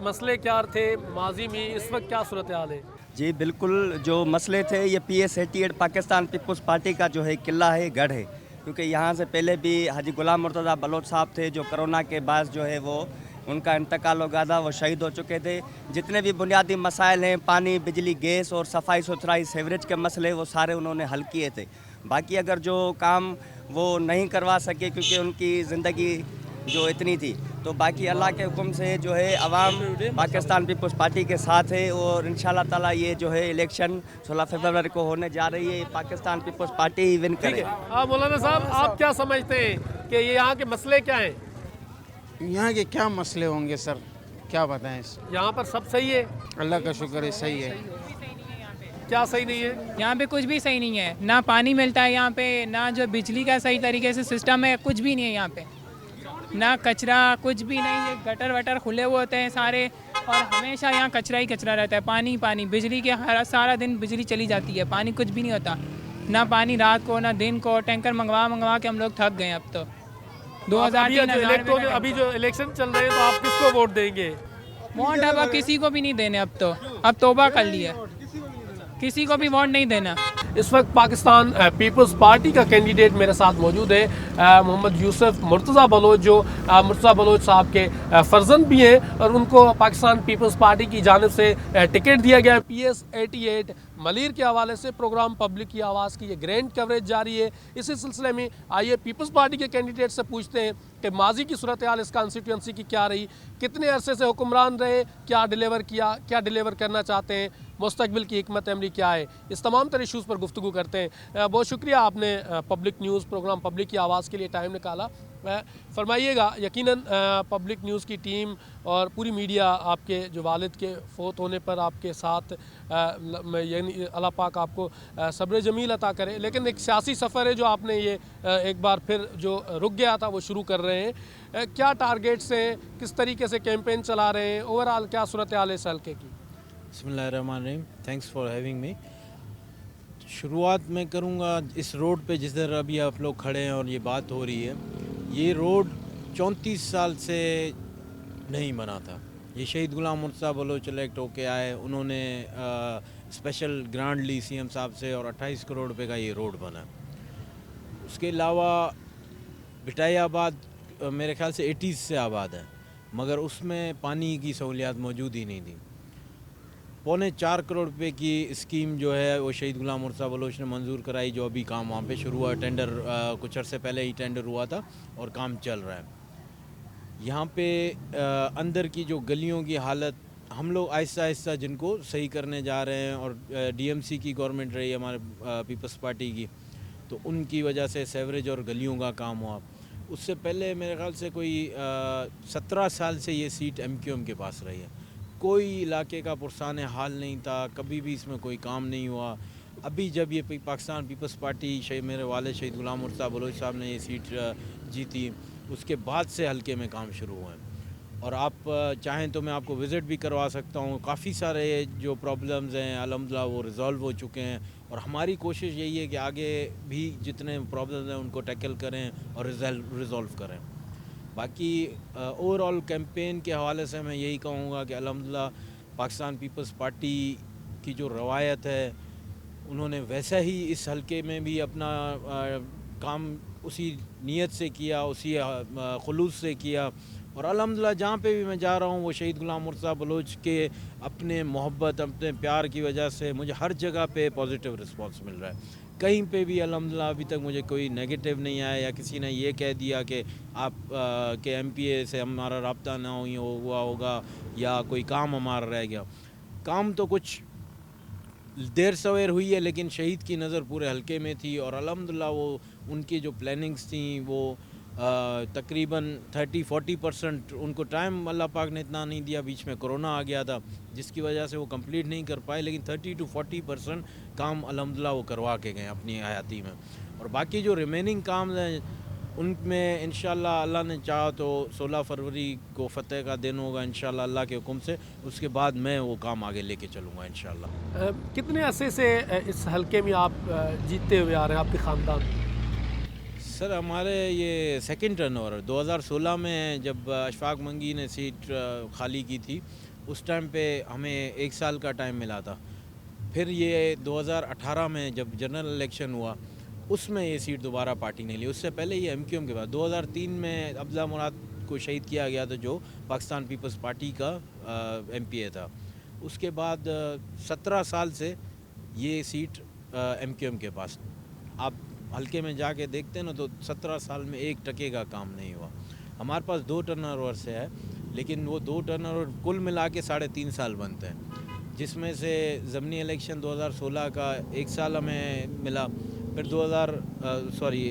मसले क्या थे माजी में, इस वक्त क्या सूरत हाल है? जी बिल्कुल, जो मसले थे ये PS 88 पाकिस्तान पीपल्स पार्टी का जो है किला है, गढ़ है, क्योंकि यहाँ से पहले भी हाजी गुलाम मुर्तज़ा बलोच साहब थे जो कोरोना के बाद जो है वो उनका इंतकाल हो गया था, वो शहीद हो चुके थे। जितने भी बुनियादी मसाइल हैं, पानी, बिजली, गैस और सफाई सुथराई, सीवरेज के मसले, वो सारे उन्होंने हल किए थे। बाकी अगर जो काम वो नहीं करवा सके क्योंकि उनकी ज़िंदगी जो इतनी थी, तो बाकी अल्लाह के हुक्म से जो है अवाम पाकिस्तान पीपल्स पार्टी के साथ है और इंशाल्लाह ताला ये जो है इलेक्शन 16 फरवरी को होने जा रही है, पाकिस्तान पीपल्स पार्टी ही विन ठीक है। करेगी। मौलाना साहब, आप क्या समझते हैं कि ये यहाँ के मसले क्या हैं? यहाँ के क्या मसले होंगे सर, क्या बताएं। यहाँ पर सब सही है? अल्लाह का शुक्र है, सही है। क्या सही नहीं है? यहाँ पे कुछ भी सही नहीं है, ना पानी मिलता है यहाँ पे, ना जो बिजली का सही तरीके से सिस्टम है, कुछ भी नहीं है यहाँ पे, ना कचरा, कुछ भी नहीं है। गटर वटर खुले हुए होते हैं सारे और हमेशा यहाँ कचरा ही कचरा रहता है। पानी पानी, बिजली के हर सारा दिन बिजली चली जाती है, पानी कुछ भी नहीं होता, ना पानी रात को ना दिन को। टैंकर मंगवा के हम लोग थक गए अब तो। 2003 अभी जो इलेक्शन चल रहे हैं तो आप किसको वोट देंगे? वोट अब किसी को भी नहीं देने, अब तौबा कर लिया, किसी को भी वोट नहीं देना। इस वक्त पाकिस्तान पीपल्स पार्टी का कैंडिडेट मेरे साथ मौजूद है, मोहम्मद यूसुफ मुर्तज़ा बलोच, जो मुर्तज़ा बलोच साहब के फर्जंद भी हैं और उनको पाकिस्तान पीपल्स पार्टी की जानिब से टिकट दिया गया है। PS 88 मलीर के हवाले से प्रोग्राम पब्लिक की आवाज़ की ये ग्रैंड कवरेज जारी है। इसी सिलसिले में आइए पीपल्स पार्टी के कैंडिडेट से पूछते हैं कि माजी की सूरत हाल इस कॉन्स्टिट्यूंसी की क्या रही, कितने अरसे से हुक्मरान रहे, क्या डिलीवर किया, क्या डिलीवर करना चाहते हैं, मुस्तकबिल की हिकमत अमली क्या है। इस तमाम तरह इशूज़ पर गुफ्तगू करते हैं। बहुत शुक्रिया आपने पब्लिक न्यूज़ प्रोग्राम पब्लिक की आवाज़ के लिए टाइम निकाला। फरमाइएगा, यकीनन पब्लिक न्यूज़ की टीम और पूरी मीडिया आपके जो वालिद के फ़ौत होने पर आपके साथ, यानी अल्लाह पाक आपको सब्र जमील अता करे। लेकिन एक सियासी सफ़र है जो आपने ये एक बार फिर जो रुक गया था वो शुरू कर रहे हैं। क्या टारगेट्स हैं, किस तरीके से कैंपेन चला रहे हैं, ओवरऑल क्या सूरत हाल है इस हल्के की? बिस्मिल्लाहिर्रहमानिर्रहीम, थैंक्स फॉर हैविंग मी। शुरुआत मैं करूँगा इस रोड पे जिधर अभी आप लोग खड़े हैं और ये बात हो रही है। ये रोड 34 साल से नहीं बना था। ये शहीद गुलाम मुर्तज़ा बलोच इलेक्ट होके आए, उन्होंने स्पेशल ग्रांट ली CM साहब से और 28 करोड़ रुपए का ये रोड बना। उसके अलावा बिटाईआबाद मेरे ख्याल से 80s से आबाद है, मगर उसमें पानी की सहूलियात मौजूद ही नहीं थी। 3.25 करोड़ रुपए की स्कीम जो है वो शहीद गुलाम मुर्तज़ा बलोच ने मंजूर कराई, जो अभी काम वहाँ पे शुरू हुआ। टेंडर कुछ अर्से पहले ही टेंडर हुआ था और काम चल रहा है। यहाँ पे अंदर की जो गलियों की हालत हम लोग आहिस्ता आहिस्ता जिनको सही करने जा रहे हैं, और DMC की गवर्नमेंट रही हमारे पीपल्स पार्टी की, तो उनकी वजह से सेवरेज और गलियों का काम हुआ। उससे पहले मेरे ख्याल से कोई 17 साल से ये सीट MQM के पास रही है। कोई इलाके का पुरसान हाल नहीं था, कभी भी इसमें कोई काम नहीं हुआ। अभी जब ये पाकिस्तान पीपल्स पार्टी मेरे वाले शहीद गुलाम मुर्तज़ा बलोच साहब ने ये सीट जीती, उसके बाद से हल्के में काम शुरू हुए हैं। और आप चाहें तो मैं आपको विज़िट भी करवा सकता हूँ। काफ़ी सारे जो प्रॉब्लम्स हैं अल्हम्दुलिल्लाह वो रिज़ॉल्व हो चुके हैं, और हमारी कोशिश यही है कि आगे भी जितने प्रॉब्लम्स हैं उनको टैकल करें और रिज़ॉल्व करें। बाकी ओवरऑल कैंपेन के हवाले से मैं यही कहूँगा कि अल्हम्दुलिल्लाह पाकिस्तान पीपल्स पार्टी की जो रवायत है, उन्होंने वैसा ही इस हल्के में भी अपना काम उसी नीयत से किया, उसी खुलूस से किया। और अल्हम्दुलिल्लाह जहाँ पे भी मैं जा रहा हूँ वो शहीद गुलाम मुर्तज़ा बलोच के अपने मोहब्बत, अपने प्यार की वजह से मुझे हर जगह पे पॉजिटिव रिस्पांस मिल रहा है। कहीं पे भी अल्हम्दुलिल्लाह अभी तक मुझे कोई नेगेटिव नहीं आया, या किसी ने ये कह दिया कि आप के MPA से हमारा रब्ता ना हुआ होगा, या कोई काम हमारा रह गया। काम तो कुछ देर सवेर हुई है, लेकिन शहीद की नज़र पूरे हल्के में थी, और अल्हम्दुलिल्लाह वो उनकी जो प्लानिंग्स थी वो तकरीबन 30-40% उनको टाइम अल्लाह पाक ने इतना नहीं दिया, बीच में कोरोना आ गया था जिसकी वजह से वो कंप्लीट नहीं कर पाए, लेकिन 30-40% काम अल्हम्दुलिल्लाह वो करवा के गए अपनी हयाती में। और बाकी जो रिमेनिंग काम हैं उनमें इंशाल्लाह अल्लाह ने चाहा तो 16 फरवरी को फ़तेह का दिन होगा इंशाल्लाह अल्लाह के हुक्म से, उसके बाद मैं वो काम आगे लेके चलूँगा इंशाल्लाह। कितने अरसे से इस हल्के में आप जीतते हुए आ रहे हैं, आपके ख़ानदान? सर हमारे ये सेकंड टर्नओवर 2016 में जब अशफाक मंगी ने सीट खाली की थी, उस टाइम पे हमें 1 साल का टाइम मिला था। फिर ये 2018 में जब जनरल इलेक्शन हुआ उसमें ये सीट दोबारा पार्टी ने ली। उससे पहले ये MQM के बाद 2003 में अब्दुल्ला मुराद को शहीद किया गया था, जो पाकिस्तान पीपल्स पार्टी का MPA था। उसके बाद 17 साल से ये सीट MQM के पास। आप हल्के में जाके देखते हैं ना, तो 17 साल में 1 टके का काम नहीं हुआ। हमारे पास 2 टर्नओवर से है, लेकिन वो 2 टर्नओवर कुल मिला के 3.5 साल बनते हैं, जिसमें से ज़मीनी इलेक्शन 2016 का 1 साल हमें मिला, फिर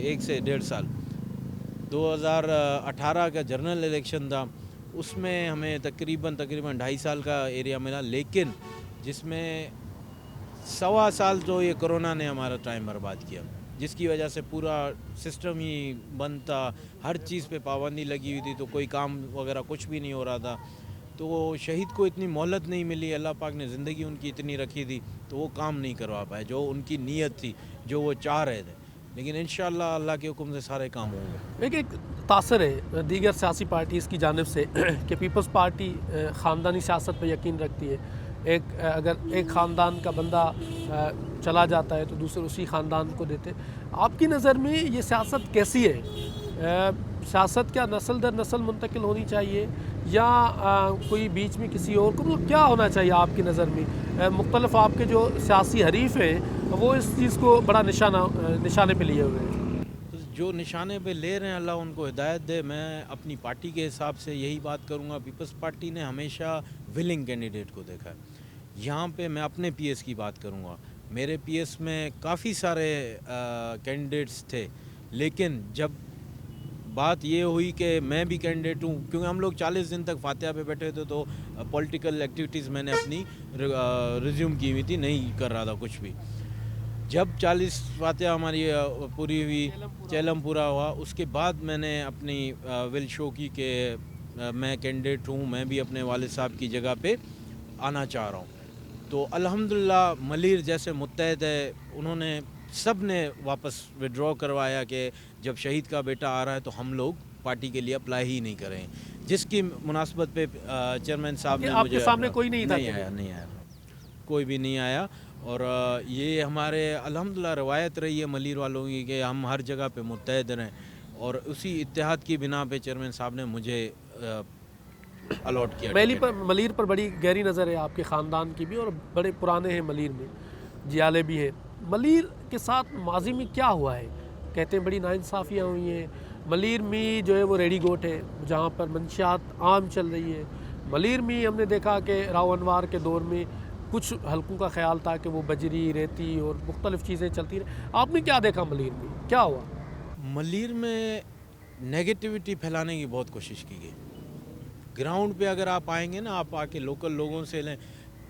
1 से 1.5 साल 2018 का जनरल इलेक्शन था, उसमें हमें तकरीबन 2.5 साल का एरिया मिला, लेकिन जिसमें 1.25 साल तो ये कोरोना ने हमारा टाइम बर्बाद किया, जिसकी वजह से पूरा सिस्टम ही बंद था, हर चीज़ पे पाबंदी लगी हुई थी, तो कोई काम वगैरह कुछ भी नहीं हो रहा था। तो शहीद को इतनी मोहलत नहीं मिली, अल्लाह पाक ने ज़िंदगी उनकी इतनी रखी थी, तो वो काम नहीं करवा पाए जो उनकी नीयत थी, जो वो चाह रहे थे। लेकिन इंशाअल्लाह अल्लाह के हुक्म से सारे काम होंगे। एक तासर है दीगर सियासी पार्टीज़ की जानिब से कि पीपल्स पार्टी ख़ानदानी सियासत पर यकीन रखती है। अगर एक ख़ानदान का बंदा चला जाता है तो दूसरे उसी ख़ानदान को देते। आपकी नज़र में ये सियासत कैसी है? सियासत क्या नस्ल दर नस्ल मुंतकिल होनी चाहिए या कोई बीच में किसी और को, मतलब क्या होना चाहिए आपकी नज़र में? मुख्तलिफ आपके जो सियासी हरीफ हैं वो इस चीज़ को बड़ा निशाने पे लिए हुए हैं। तो जो निशाने पे ले रहे हैं अल्लाह उनको हिदायत दे। मैं अपनी पार्टी के हिसाब से यही बात करूँगा, पीपल्स पार्टी ने हमेशा विलिंग कैंडिडेट को देखा है। यहाँ पे मैं अपने PS की बात करूँगा, मेरे PS में काफ़ी सारे कैंडिडेट्स थे, लेकिन जब बात ये हुई कि मैं भी कैंडिडेट हूँ, क्योंकि हम लोग 40 दिन तक फातिहा पे बैठे थे, तो पॉलिटिकल एक्टिविटीज़ मैंने अपनी रिज्यूम की हुई थी, नहीं कर रहा था कुछ भी। जब 40 फातिहा हमारी पूरी हुई, चैलम पूरा हुआ, उसके बाद मैंने अपनी विल शो की कि मैं कैंडिडेट हूँ, मैं भी अपने वालिद साहब की जगह पे आना चाह रहा हूँ। तो अल्हम्दुलिल्लाह मलीर जैसे मुत्तहद है, उन्होंने सब ने वापस विड्रॉ करवाया कि जब शहीद का बेटा आ रहा है तो हम लोग पार्टी के लिए अप्लाई ही नहीं करें, जिसकी मुनासबत पे चेयरमैन साहब ने आपके सामने कोई नहीं आया, कोई भी नहीं आया। और ये हमारे अल्हम्दुलिल्लाह रवायत रही है मलीर वालों की कि हम हर जगह पे मुत्तहद रहें, और उसी इत्तेहाद की बिना पे चेयरमैन साहब ने मुझे अलॉट किया। मलीर पर बड़ी गहरी नज़र है आपके ख़ानदान की भी, और बड़े पुराने हैं मलीर में, जियाले भी हैं। मलीर के साथ माजी में क्या हुआ है? कहते हैं बड़ी नाइंसाफ़ियाँ हुई हैं। मलीर में जो है वो रेडी गोट है, जहाँ पर मंशियात आम चल रही है। मलीर में हमने देखा कि राव अनवार के दौर में कुछ हलकों का ख्याल था कि वो बजरी, रेती और मुख्तलिफ़ चीज़ें चलती रही। आपने क्या देखा मलीर में, क्या हुआ? मलीर में नेगेटिविटी फैलाने की बहुत कोशिश की गई। ग्राउंड पे अगर आप आएंगे ना, आप आके लोकल लोगों से लें,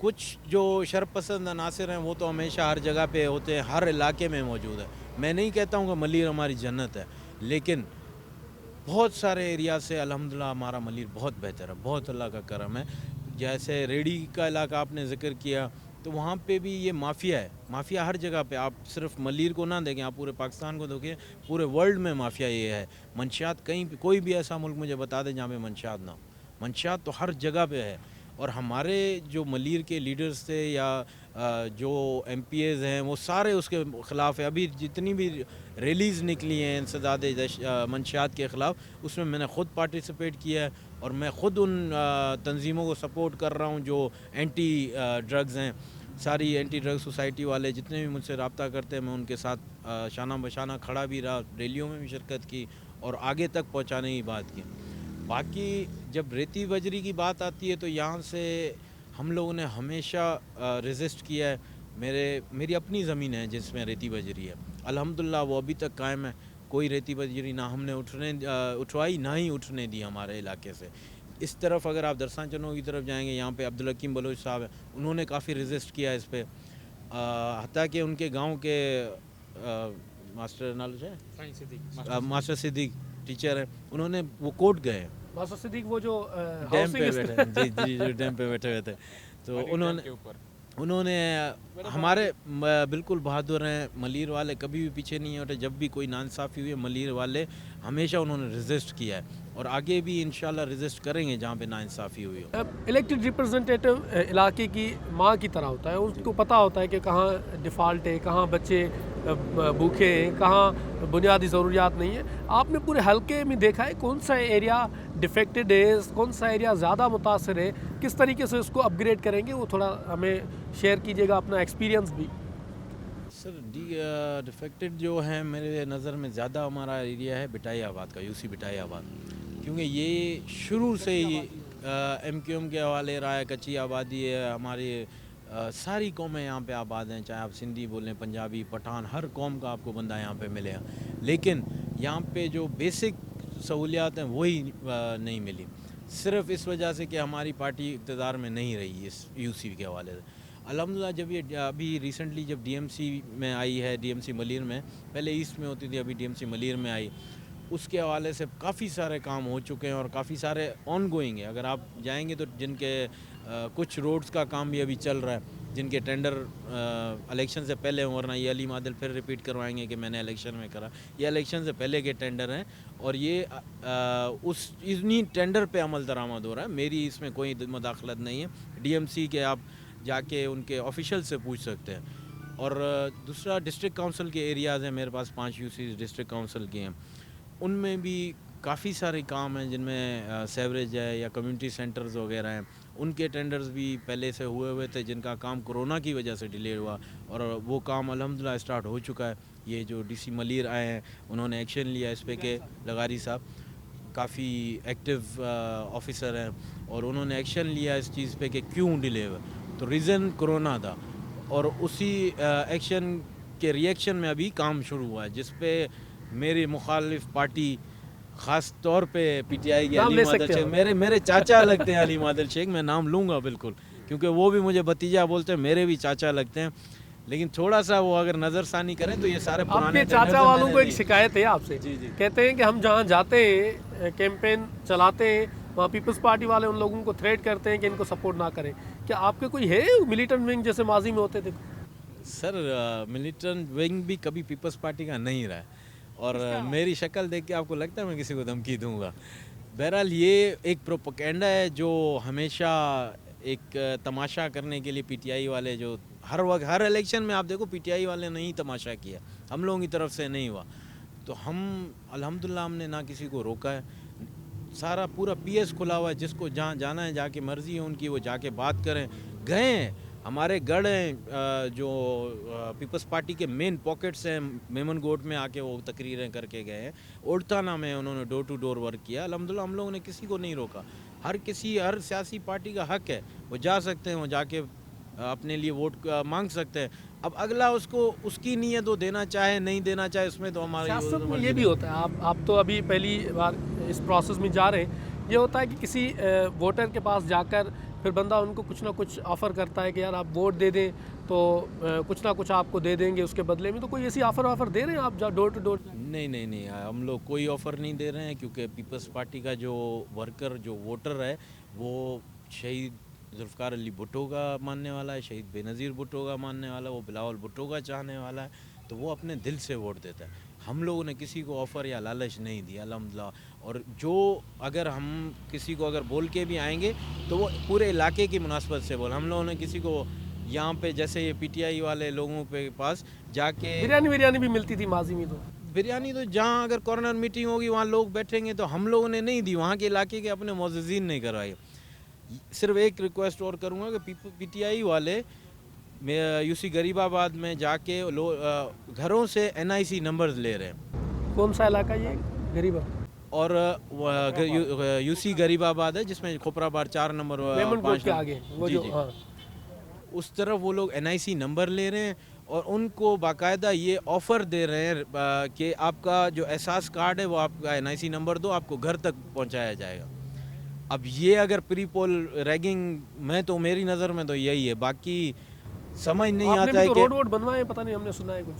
कुछ जो शरपसंद अनासिर हैं वो तो हमेशा हर जगह पे होते हैं, हर इलाके में मौजूद है। मैं नहीं कहता हूँ कि मलीर हमारी जन्नत है, लेकिन बहुत सारे एरिया से अल्हम्दुलिल्लाह हमारा मलीर बहुत बेहतर है, बहुत अल्लाह का करम है। जैसे रेडी का इलाका आपने ज़िक्र किया, तो वहाँ पे भी ये माफिया है, माफिया हर जगह पे। आप सिर्फ मलीर को ना देखें, आप पूरे पाकिस्तान को देखें, पूरे वर्ल्ड में माफिया ये है। मंशियात कहीं कोई भी ऐसा मुल्क मुझे बता दें जहाँ पे मंशियात ना हो, मंशियात तो हर जगह पे है। और हमारे जो मलीर के लीडर्स थे या जो MPAs हैं, वो सारे उसके ख़िलाफ़ है। अभी जितनी भी रैलीज़ निकली हैं इंसदाद मंशियात के ख़िलाफ़, उसमें मैंने ख़ुद पार्टिसिपेट किया है, और मैं ख़ुद उन तंजीमों को सपोर्ट कर रहा हूँ जो एंटी ड्रग्स हैं। सारी एंटी ड्रग सोसाइटी वाले जितने भी मुझसे रब्ता करते हैं, मैं उनके साथ शाना बशाना खड़ा भी रहा, रैलियों में भी शिरकत की और आगे तक पहुँचाने की बात की। बाकी जब रेती बजरी की बात आती है तो यहाँ से हम लोगों ने हमेशा रेजिस्ट किया है। मेरी अपनी ज़मीन है जिसमें रेती बजरी है, अल्हम्दुलिल्लाह वो अभी तक कायम है। कोई रेती बजरी ना हमने उठवाई, ना ही उठने दी हमारे इलाके से। इस तरफ अगर आप दरसान चनों की तरफ जाएंगे, यहाँ पे अब्दुल हकीम बलोच साहब हैं, उन्होंने काफ़ी रेजिस्ट किया इस पर। हत्ता कि उनके गाँव के मास्टर नालो है मास्टर सिद्दीक टीचर है, उन्होंने वो कोर्ट गए। मास्टर सिद्दीक वो जो डैम पे बैठे, जी जो डैम पे बैठे हुए थे, तो उन्होंने हमारे बिल्कुल बहादुर हैं मलीर वाले, कभी भी पीछे नहीं हटे। जब भी कोई नाइंसाफ़ी हुई है मलीर वाले हमेशा उन्होंने रेजिस्ट किया है, और आगे भी इंशाल्लाह रेजिस्ट करेंगे जहाँ पे नाइंसाफ़ी हुई हो। इलेक्टेड रिप्रेजेंटेटिव इलाके की माँ की तरह होता है, उसको पता होता है कि कहाँ डिफ़ॉल्ट है, कहाँ बच्चे भूखे हैं, कहाँ बुनियादी ज़रूरियात नहीं है। आपने पूरे हलके में देखा है कौन सा एरिया डिफेक्टेड है, कौन सा एरिया ज़्यादा मुतासर है, किस तरीके से उसको अपग्रेड करेंगे, वो थोड़ा हमें शेयर कीजिएगा अपना एक्सपीरियंस भी। सर डिफेक्टेड जो है मेरे नज़र में ज़्यादा हमारा एरिया है बिटाई आबाद का, यूसी बिटाई आबाद, क्योंकि ये शुरू से ही MQM के हवाले रहा है। कच्ची आबादी है हमारी, सारी कौमें यहाँ पे आबाद हैं, चाहे आप सिंधी बोलें, पंजाबी, पठान, हर कौम का आपको बंदा यहाँ पे मिलेगा, लेकिन यहाँ पे जो बेसिक सहूलियात हैं वही नहीं मिली, सिर्फ इस वजह से कि हमारी पार्टी इक़्तिदार में नहीं रही इस यूसी के हवाले से। अल्हम्दुलिल्लाह जब ये अभी रिसेंटली जब DMC में आई है, DMC मलीर में, पहले ईस्ट में होती थी, अभी DMC मलीर में आई, उसके हवाले से काफ़ी सारे काम हो चुके हैं और काफ़ी सारे ऑन गोइंग है। अगर आप जाएंगे तो जिनके कुछ रोड्स का काम भी अभी चल रहा है, जिनके टेंडर इलेक्शन से पहले, वरना ये अली मादल फिर रिपीट करवाएंगे कि मैंने इलेक्शन में करा, ये इलेक्शन से पहले के टेंडर हैं और ये उस इन्हीं टेंडर पे अमल दरामद हो रहा है, मेरी इसमें कोई मुदाखलत नहीं है। DMC के आप जाके उनके ऑफिशियल से पूछ सकते हैं। और दूसरा डिस्ट्रिक्ट काउंसिल के एरियाज़ हैं, मेरे पास 5 यूसी डिस्ट्रिक्ट काउंसिल के हैं, उनमें भी काफ़ी सारे काम हैं जिनमें सेवरेज है या कम्युनिटी सेंटर्स वगैरह हैं, उनके टेंडर्स भी पहले से हुए थे, जिनका काम कोरोना की वजह से डिले हुआ और वो काम अल्हम्दुलिल्लाह स्टार्ट हो चुका है। ये जो DC मलीर आए हैं उन्होंने एक्शन लिया इस पे कि लगारी साहब काफ़ी एक्टिव ऑफिसर हैं और उन्होंने एक्शन लिया इस चीज़ पे कि क्यों डिले हुआ, तो रीज़न कोरोना था और उसी एक्शन के रिएक्शन में अभी काम शुरू हुआ है, जिस पे मेरी मुखालिफ पार्टी ख़ास तौर पे PTI के अली मादल शेख, मेरे चाचा लगते हैं अली मादल शेख, मैं नाम लूँगा बिल्कुल, क्योंकि वो भी मुझे भतीजा बोलते हैं, मेरे भी चाचा लगते हैं, लेकिन थोड़ा सा वो अगर नज़रसानी करें तो ये सारे पुराने आपके चाचा वालों को एक शिकायत है आपसे, कहते हैं कि हम जहाँ जाते हैं कैंपेन चलाते हैं वहाँ पीपल्स पार्टी वाले उन लोगों को थ्रेट करते हैं कि इनको सपोर्ट ना करें। क्या आपके कोई है मिलिटेंट विंग जैसे माजी में होते थे? सर मिलिटेंट विंग भी कभी पीपल्स पार्टी का नहीं रहा है और मेरी शक्ल देख के आपको लगता है मैं किसी को धमकी दूंगा। बहरहाल ये एक प्रोपेगेंडा है जो हमेशा एक तमाशा करने के लिए PTI वाले, जो हर वक्त हर इलेक्शन में आप देखो PTI वाले ने ही तमाशा किया, हम लोगों की तरफ से नहीं हुआ, तो हम अल्हम्दुलिल्लाह हमने ना किसी को रोका है, सारा पूरा PS खुला हुआ है, जिसको जहाँ जाना है जाके मर्ज़ी है उनकी वो जाके बात करें। गए हैं हमारे गढ़ हैं जो पीपल्स पार्टी के मेन पॉकेट्स हैं, मेमन गोट में आके वो तकरीरें करके गए हैं, ओल्टाना में उन्होंने डोर टू डोर वर्क किया। अल्हम्दुलिल्लाह हम लोगों ने किसी को नहीं रोका, हर सियासी पार्टी का हक है, वो जा सकते हैं, वो जाके अपने लिए वोट मांग सकते हैं। अब अगला उसको उसकी नीयत वो देना चाहे नहीं देना चाहे, उसमें तो हमारा सियासत में ये भी होता है, आप तो अभी पहली बार इस प्रोसेस में जा रहे हैं, ये होता है कि किसी वोटर के पास जाकर फिर बंदा उनको कुछ ना कुछ ऑफ़र करता है कि यार आप वोट दे दें तो कुछ ना कुछ आपको दे देंगे उसके बदले में, तो कोई ऐसी ऑफ़र दे रहे हैं आप डोर टू डोर? नहीं, हम लोग कोई ऑफ़र नहीं दे रहे हैं, क्योंकि पीपल्स पार्टी का जो वर्कर, जो वोटर है, वो शहीद जुल्फ़िकार अली भुट्टो का मानने वाला है, शहीद बेनज़ीर भुट्टो का मानने वाला है, वो बिलावल भुट्टो का चाहने वाला है, तो वो अपने दिल से वोट देता है। हम लोगों ने किसी को ऑफ़र या लालच नहीं दिया अल्हम्दुलिल्लाह, और जो अगर हम किसी को अगर बोल के भी आएंगे तो वो पूरे इलाके की मुनासबत से बोल। हम लोगों ने किसी को यहाँ पे जैसे ये PTI वाले लोगों पे पास जाके बिरयानी भी मिलती थी माजी में, तो बिरयानी तो जहाँ अगर कॉर्नर मीटिंग होगी वहाँ लोग बैठेंगे, तो हम लोगों ने नहीं दी, वहाँ के इलाके के अपने मोअज़्ज़िज़ीन नहीं करवाए। सिर्फ एक रिक्वेस्ट और करूँगा कि PTI वाले यूसी गरीबाबाद में जाके घरों से NIC नंबर्स ले रहे हैं। कौन सा इलाका ये गरीबा? और यूसी गरीबाबाद है जिसमें खोपराबाद 4 नंबर 5 के आगे वो जो हाँ। उस तरफ वो लोग NIC नंबर ले रहे हैं और उनको बाकायदा ये ऑफ़र दे रहे हैं कि आपका जो एहसास कार्ड है वो आपका NIC नंबर दो, आपको घर तक पहुंचाया जाएगा। अब ये अगर प्री पोल रैगिंग में, तो मेरी नज़र में तो यही है, बाकी समझ नहीं आता है कि रोड बनवाए, पता नहीं, हमने सुना है कुछ।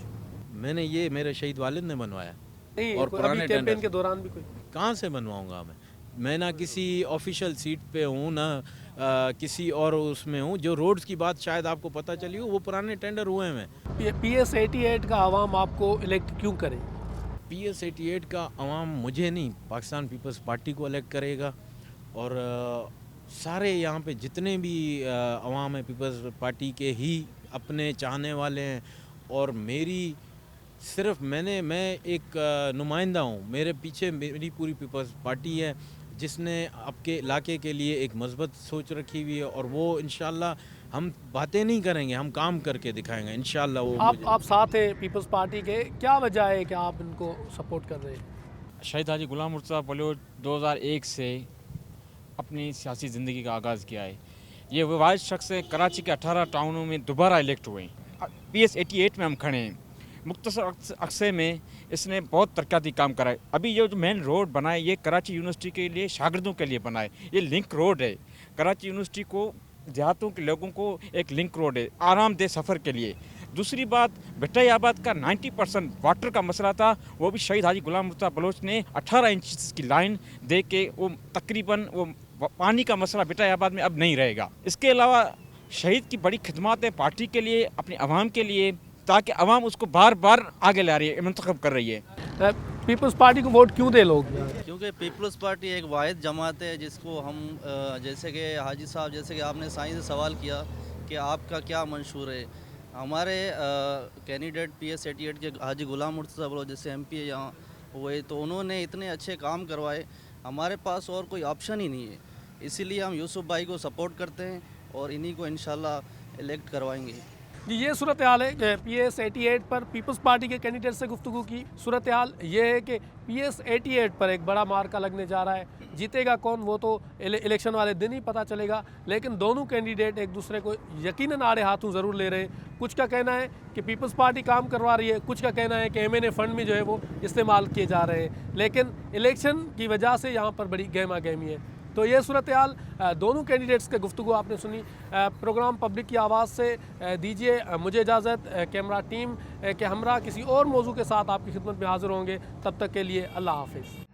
मैंने ये मेरे शहीद वालिद ने बनवाया नहीं, और पुराने कैंपेन के दौरान भी कोई कहाँ से बनवाऊंगा मैं ना किसी ऑफिशियल सीट पे हूँ ना किसी और उसमें हूँ। जो रोड्स की बात शायद आपको पता चली हो, वो पुराने टेंडर हुए हैं। PS 88 का आवाम आपको इलेक्ट क्यों करे? PS 88 का आवाम मुझे नहीं, पाकिस्तान पीपल्स पार्टी को इलेक्ट करेगा, और सारे यहाँ पे जितने भी अवाम है पीपल्स पार्टी के ही अपने चाहने वाले हैं। और मेरी सिर्फ मैं एक नुमाइंदा हूँ, मेरे पीछे मेरी पूरी पीपल्स पार्टी है। جس نے آپ کے علاقے کے لیے ایک مثبت سوچ رکھی ہوئی ہے، اور وہ انشاءاللہ ہم باتیں نہیں کریں گے، ہم کام کر کے دکھائیں گے انشاءاللہ. وہ آپ ساتھ ہیں پیپلز پارٹی کے، کیا وجہ ہے کہ آپ ان کو سپورٹ کر رہے ہیں؟ شہید حاجی غلام مرتضیٰ بلوچ 2001 سے اپنی سیاسی زندگی کا آغاز کیا ہے. یہ وہ واحد شخص ہے کراچی کے 18 ٹاؤنوں میں دوبارہ الیکٹ ہوئے ہیں. PS 88 میں ہم کھڑے ہیں. مختصر عرصے میں اس نے بہت ترقیاتی کام کرا ہے. ابھی یہ جو مین روڈ بنا ہے یہ کراچی یونیورسٹی کے لیے شاگردوں کے لیے بنا ہے. یہ لنک روڈ ہے، کراچی یونیورسٹی کو دیہاتوں کے لوگوں کو ایک لنک روڈ ہے آرام دہ سفر کے لیے. دوسری بات، بھٹائی آباد کا 90% واٹر کا مسئلہ تھا، وہ بھی شہید حاجی غلام مرتضیٰ بلوچ نے 18 انچ کی لائن دے کے وہ تقریباً وہ پانی کا مسئلہ بھٹائی آباد میں اب نہیں رہے گا. اس کے علاوہ شہید کی بڑی خدمات ہے پارٹی کے لیے، اپنے عوام کے لیے، تاکہ عوام اس کو بار بار آگے لا رہی ہے، منتخب کر رہی ہے. پیپلز پارٹی کو ووٹ کیوں دے لوگ؟ کیونکہ پیپلز پارٹی ایک واحد جماعت ہے جس کو ہم جیسے کہ حاجی صاحب، جیسے کہ آپ نے سائیں سے سوال کیا کہ آپ کا کیا منشور ہے، ہمارے کینڈیڈیٹ PS 88 کے حاجی غلام مرتضیٰ بلوچ جیسے MP ہے یہاں ہوئے، تو انہوں نے اتنے اچھے کام کروائے، ہمارے پاس اور کوئی آپشن ہی نہیں ہے. اسی لیے ہم یوسف بھائی کو سپورٹ کرتے ہیں اور انہی کو انشاءاللہ الیکٹ کروائیں گے. جی یہ صورتحال ہے کہ PS 88 پر پیپلز پارٹی کے کینڈیڈیٹ سے گفتگو کی. صورتحال یہ ہے کہ PS 88 پر ایک بڑا مارکا لگنے جا رہا ہے. جیتے گا کون وہ تو الیکشن والے دن ہی پتہ چلے گا، لیکن دونوں کینڈیڈیٹ ایک دوسرے کو یقیناً آڑے ہاتھوں ضرور لے رہے ہیں. کچھ کا کہنا ہے کہ پیپلز پارٹی کام کروا رہی ہے، کچھ کا کہنا ہے کہ MNA فنڈ میں جو ہے وہ استعمال کیے جا رہے ہیں، لیکن الیکشن کی وجہ سے یہاں پر بڑی گہما گہمی ہے. تو یہ صورتحال دونوں کینڈیڈیٹس کے گفتگو آپ نے سنی. پروگرام پبلک کی آواز سے دیجیے مجھے اجازت. کیمرہ ٹیم کے ہمراہ کسی اور موضوع کے ساتھ آپ کی خدمت میں حاضر ہوں گے. تب تک کے لیے اللہ حافظ.